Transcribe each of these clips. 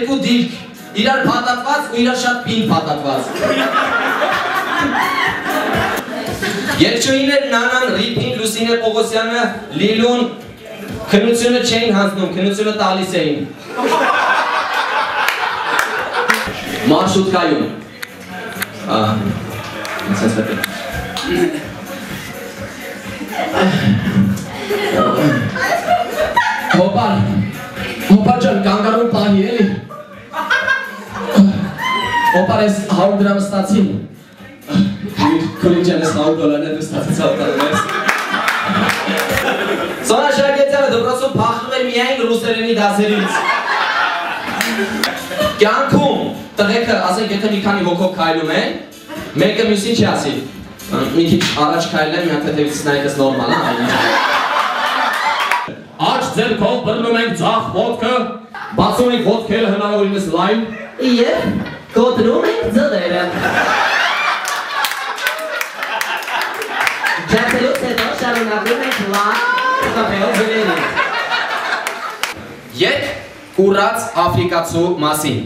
երկու դիրք, իրար փաթաթված ու իրար շատ պին փաթաթված։ Երկչույներ Նանան, Ռիփին, Լուսինե Պողոսյանը, Լիլուն քննությունը չէին հանձնում, քննությունը տալիս էին։ Մարշրուտկայում։ Ասես հետո։ Հոպար ջան, կանգարում պահի էլի։ Հոպար ես 100 դրամ ստացի։ Քոլին ջան ես $100 դու ստացից ավտարում ես։ Սոնա Շարգետյանը դպրոցում փախնում էր միայն ռուսերենի դասերից։ Կյանքում տղեկը, ասենք եթե մի քանի հոգով քայլում են, մեկը մյուսին չի ասի։ Մի քիչ առաջ քայլեմ, մի հատ հետևից նայես նորմալ է։ Աջ ձեռքով բռնում ենք ձախ ոտքը, բացում ենք ոտքերը հնարավորինս լայն և կոտրում ենք ձղերը։ Ջացելուց հետո շարունակում ենք լայն կապեով ձղերին։ Երկ ուռած Աֆրիկացու մասին։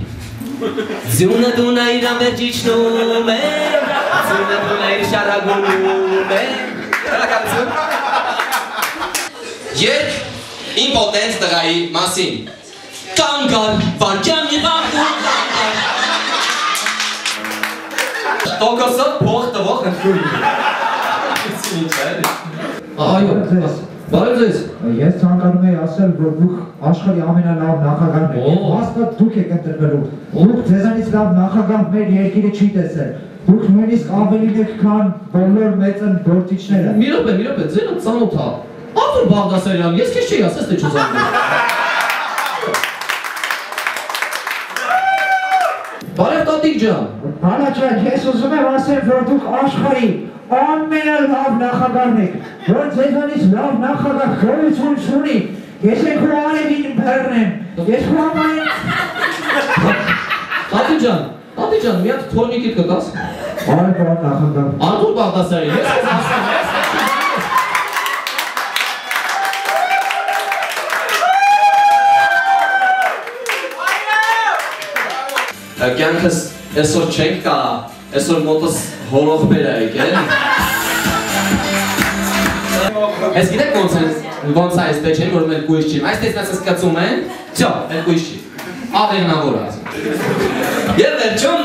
Ձյունը դունա իր ամերջիչնում է, ձյունը դունա իր շարագունում է։ Երկ իմպոտենտ տղայի մասին։ Կանգար, վարկյան եղավ ու կանգար։ Տոկոսով փող տվող ընտրույն։ Այո, բարև ձեզ։ Ես ցանկանում եի ասել, որ դուք աշխարհի ամենալավ նախագահն եք։ Հաստատ դուք եք ընտրվելու։ Դուք ձեզանից լավ նախագահ մեր երկիրը չի տեսել։ Դուք նույնիսկ ավելին եք, քան բոլոր մեծն գործիչները։ Մի րոպե, ձենը ծանոթ է։ Արտուր Բաղդասարյան, ես քեզ չէի ասես թե չուզանում։ Բարև տատիկ ջան։ Բանա ջան, ես ուզում եմ ասել, որ դուք աշխարհի ամենալավ նախագահն եք, որ ձեզանից լավ նախագահ գոյություն չունի։ Ես եք ու արևին բեռնեմ, ես ու ամեն… Տատիկ ջան, մի հատ թորնիկիդ կտաս։ Բարև բան նախագահ։ Արտուր Բաղդասարյան, ես քեզ ասում եմ։ Կյանքս այսօր չենք կա, այսօր մոտս հորողբեր է եկել։ Ես գիտեք ոնց է այս պեչ են, որ մեր կույս չի, այս տեսնած ես կացում են, չո, մեր կույս չի, աղեղնավոր ասում։ Եվ վերջում,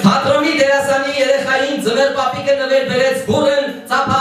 հատրոնի դերասանի երեխային ձվեր պապիկը նվեր բերեց բուրըն, ծապ